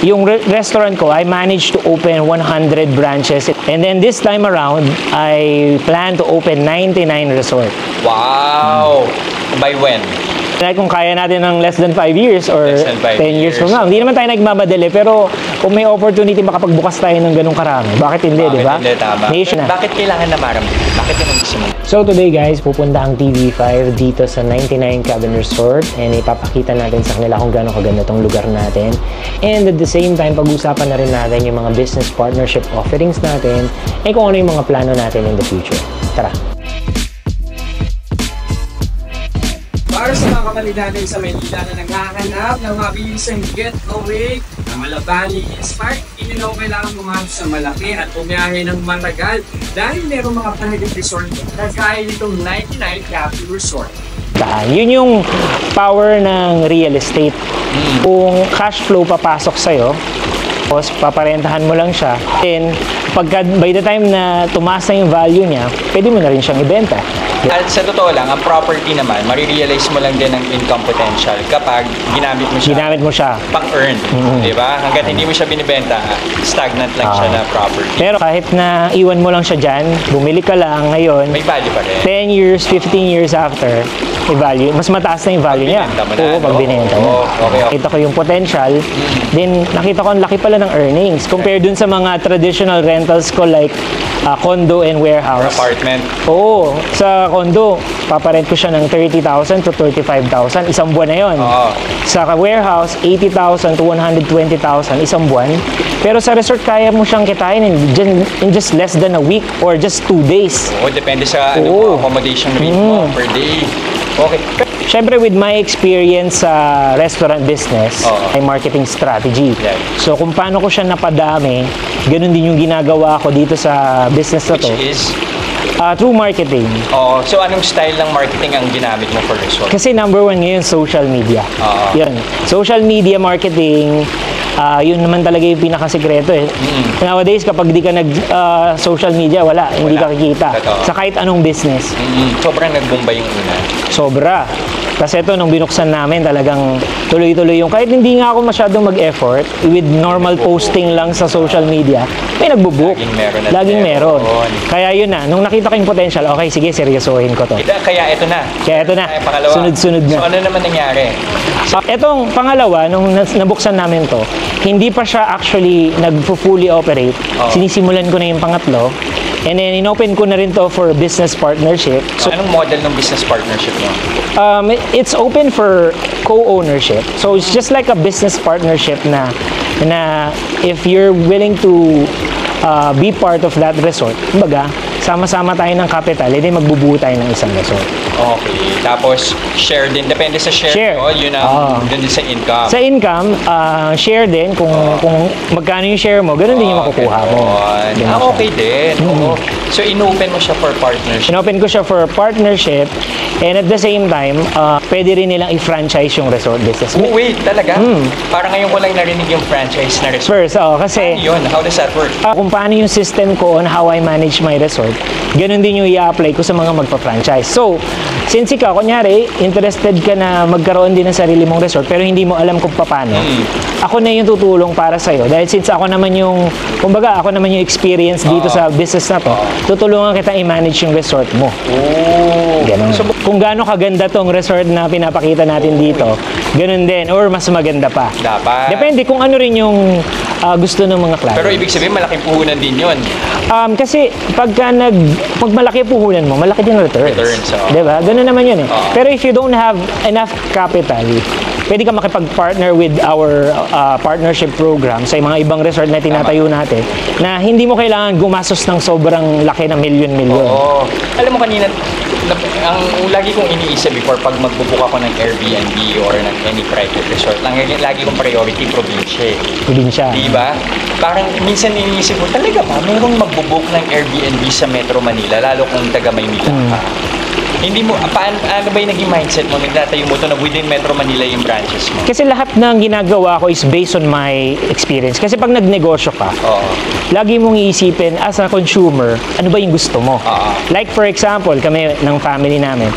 yung restaurant ko, I managed to open 100 branches. And then this time around, I plan to open 99 resort. Wow! By when? Like kung kaya natin ng less than 5 years or 10 years from now. Hindi naman tayo nagmamadali, pero kung may opportunity makapagbukas tayo ng ganung karami, bakit hindi, di ba? Hindi, tama. Bakit kailangan na maramdaman? Bakit yun ang gusto mo? So today guys, pupunta ang TV5 dito sa 99 Cabin Resort and ipapakita natin sa kanila kung gaano kaganda tong lugar natin. And at the same time, pag-usapan na rin natin yung mga business partnership offerings natin and kung ano yung mga plano natin in the future. Tara! Para sa mga kapatid natin sa Manila na naghahanap ng mabilisang getaway na Malabani-inspired, hindi nyo kailangan bumanap sa malaki at bumiyahe ng matagal dahil meron mga private resort na kaya nitong 99 Cabin Resort. Yun yung power ng real estate. Kung cash flow papasok sa'yo, tapos paparentahan mo lang siya, then pagka by the time na tumaas na yung value niya, pwede mo na rin siyang ibenta. At sa totoo lang, ang property naman, marirealize mo lang din ang income potential kapag ginamit mo siya pang-earn. Diba? Hanggat hindi mo siya binibenta, stagnant lang siya na property. Pero kahit na iwan mo lang siya dyan, bumili ka lang ngayon, may value pa rin. 10 years, 15 years after, may value, mas mataas na yung value niya. Oo, pag binenta mo. Nakita ko yung potential, then nakita ko ang laki pala ng earnings compared dun sa mga traditional rentals ko like condo and warehouse. Or apartment. Oo, sa condo, paparent ko siya ng 30,000 to 35,000, isang buwan na yun. Sa warehouse, 80,000 to 120,000, isang buwan. Pero sa resort, kaya mo siyang kitain in just less than a week or just 2 days. Oo, depende sa accommodation rate mo per day. Okay. Siyempre, with my experience sa restaurant business, ay marketing strategy. So, kung paano ko siya napadami, ganun din yung ginagawa ko dito sa business na to. Which is? Through marketing. So anong style ng marketing ang ginamit mo for resort? Kasi number 1 ngayon, social media. Yun. Social media marketing, yun naman talaga yung pinakasikreto eh. Nowadays, kapag di ka nag-social media, hindi ka kikita. Sa kahit anong business. Sobrang nag-bombay yung una. Sobra. Kasi ito, nung binuksan namin, talagang tuloy-tuloy yung, kahit hindi nga ako masyadong mag-effort, with normal posting lang sa social media, may nagbubook. Laging meron. Kaya yun na, nung nakita ko yung potential, okay, sige, seryosohin ko to. Kaya ito na. Sunod-sunod na. So ano naman nangyari? Etong pangalawa, nung nabuksan namin to, hindi pa siya actually nag-fully operate. Sinisimulan ko na yung pangatlo. And then, in-open ko na rin to for business partnership. So, anong model ng business partnership mo? It's open for co-ownership. So, it's just like a business partnership na if you're willing to be part of that resort, kumbaga, sama-sama tayo ng capital, edi magbubuo tayo ng isang resort. Okay. Tapos, share din. Depende sa share. Yun ang dun sa income. Sa income, share din. Kung magkano yung share mo, ganun din yung makukuha mo. Okay din. So, inopen mo siya for partnership? Inopen ko siya for partnership. And at the same time, pwede rin nilang i-franchise yung resort business. Oh, wait, talaga? Parang ngayon ko lang narinig yung franchise na resort. First, kasi... Yun, how does that work? Kung paano yung system ko on how I manage my resort, ganun din yung i-apply ko sa mga magpa-franchise. So, since ikaw, kunyari, interested ka na magkaroon din ng sarili mong resort, pero hindi mo alam kung paano, ako na yung tutulong para sa'yo. Dahil since ako naman yung, kumbaga, ako naman yung experience dito sa business na to, tutulungan kita i-manage yung resort mo. Ganun. So, kung gaano kaganda tong resort na pinapakita natin dito, ganun din, or mas maganda pa. Dapat. Depende kung ano rin yung gusto ng mga client. Pero ibig sabihin, malaking puhunan din yun. Kasi pag malaki puhunan mo, malaki din returns. Diba? Ganun naman yun eh. Pero if you don't have enough capital, pwede ka makipag-partner with our partnership program sa mga ibang resort na tinatayo natin na hindi mo kailangan gumastos ng sobrang laki na milyon-milyon. Alam mo kanina, ang lagi kong iniisip before pag magbubook ako ng Airbnb or ng any private resort, lagi kong priority probinsya. Diba? Parang minsan iniisip ko, talaga ba, mayroong magbubook ng Airbnb sa Metro Manila, lalo kung taga Maynila ka. Hindi mo, ano ba yung naging mindset mo? Nagtatayo mo ito na within Metro Manila yung branches mo? Kasi lahat ng ginagawa ko is based on my experience. Kasi pag nagnegosyo ka, lagi mong iisipin as a consumer, ano ba yung gusto mo? Like for example, kami ng family namin,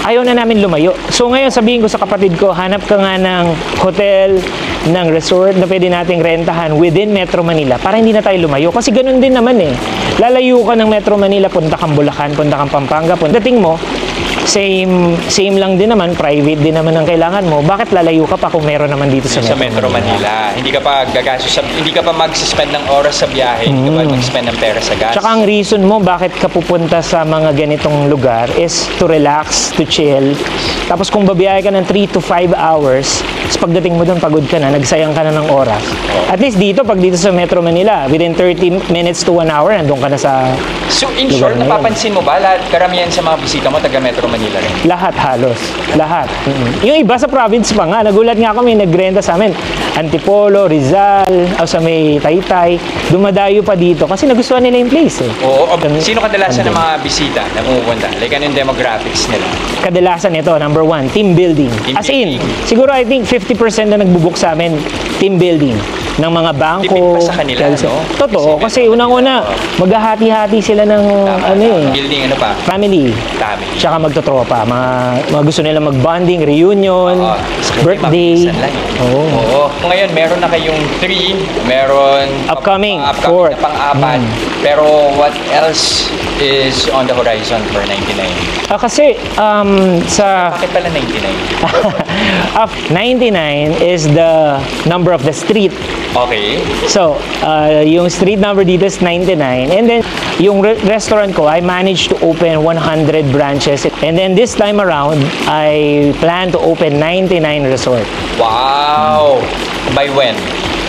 ayaw na namin lumayo. So ngayon sabihin ko sa kapatid ko, hanap ka nga ng hotel ng resort na pwede nating rentahan within Metro Manila para hindi na tayo lumayo. Kasi ganun din naman eh. Lalayo ka ng Metro Manila, punta kang Bulacan, punta kang Pampanga, dating mo, same lang din naman, private din naman ang kailangan mo. Bakit lalayo ka pa kung meron naman dito sa Metro Manila? Hindi ka pa gagastos, hindi ka pa mag-spend ng oras sa biyahe, hindi ka pa mag-spend ng pera sa gas. Tsaka ang reason mo bakit ka pupunta sa mga ganitong lugar is to relax, to chill. Tapos kung babiyahe ka ng 3 to 5 hours, pagdating mo doon pagod ka na, nagsayang ka na ng oras. At least dito, pag dito sa Metro Manila, within 30 minutes to 1 hour, nandun ka na sa... So in short, napapansin mo ba, karamihan sa mga bisita mo, taga Metro Manila rin? Lahat halos. Lahat. Yung iba sa province pa nga, nagulat nga kami, nagrenta sa amin. Antipolo, Rizal, o sa may Taytay, dumadayo pa dito kasi nagustuhan nila yung place eh. Oo. Sino kadalasan ng mga bisita na pumupunta? Like ano yung demographics nila? Kadalasan ito, number 1, team building. As in, siguro I think 50% na nagbubuk sa amin, team building. Ng mga bangko. Tipid pa sa kanila, no? Totoo, kasi unang-una, maghahati-hati sila ng building, ano pa? Family. Tsaka magtotropa. Mga gusto nila mag-bonding, reunion, birthday. Oo. Ngayon, meron na kayong 3, meron upcoming 4, na pang-apat. Pero what else is on the horizon for 99? Kasi sa... Bakit pala 99? 99 is the number of the street. Okay. So, yung street number dito is 99. And then, yung restaurant ko, I managed to open 100 branches. And then this time around, I plan to open 99 resort. Wow! By when?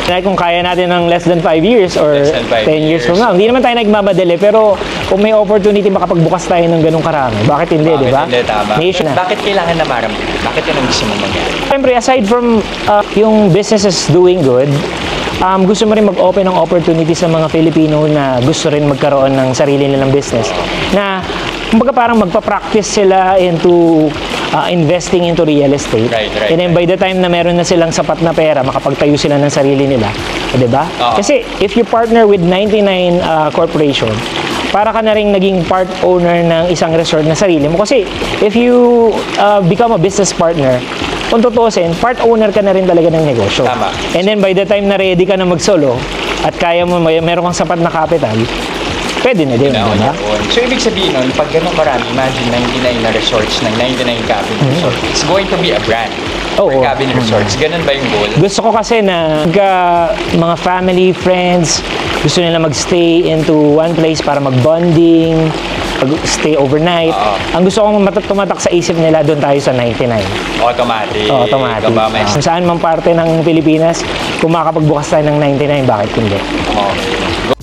Kung kaya natin ng less than 5 years or 10 years from now. Hindi naman tayo nagmamadali, pero kung may opportunity makapagbukas tayo ng ganung karami, bakit hindi, di ba? Hindi, tama. Bakit kailangan na maramdaman? Bakit yun ang gusto mong mangyari? Siyempre, aside from yung business is doing good, gusto mo rin mag-open ng opportunity sa mga Filipino na gusto rin magkaroon ng sarili nilang business. Na, kumbaga parang magpa-practice sila into investing into real estate. Right. And then by the time na meron na silang sapat na pera, makapagtayo sila ng sarili nila. Di ba? Kasi if you partner with 99 Corporation, para ka na rin naging part owner ng isang resort na sarili mo. Kasi if you become a business partner, kung tutusin, part owner ka na rin talaga ng negosyo. Tama. And then by the time na ready ka na mag-solo at kaya mo, meron kang sapat na capital, pwede na din, diba? So, ibig sabihin nun, pag ganun marami, imagine 99 na resorts ng 99 cabin resorts, it's going to be a brand for cabin resorts. Ganun ba yung goal? Gusto ko kasi na mga family, friends, gusto nila mag-stay into one place para mag-bonding, stay overnight. Ang gusto kong tumatak sa isip nila, doon tayo sa 99. Automatic. Automatic. Kung saan mang parte ng Pilipinas, kung makakapagbukas tayo ng 99, bakit hindi? Okay.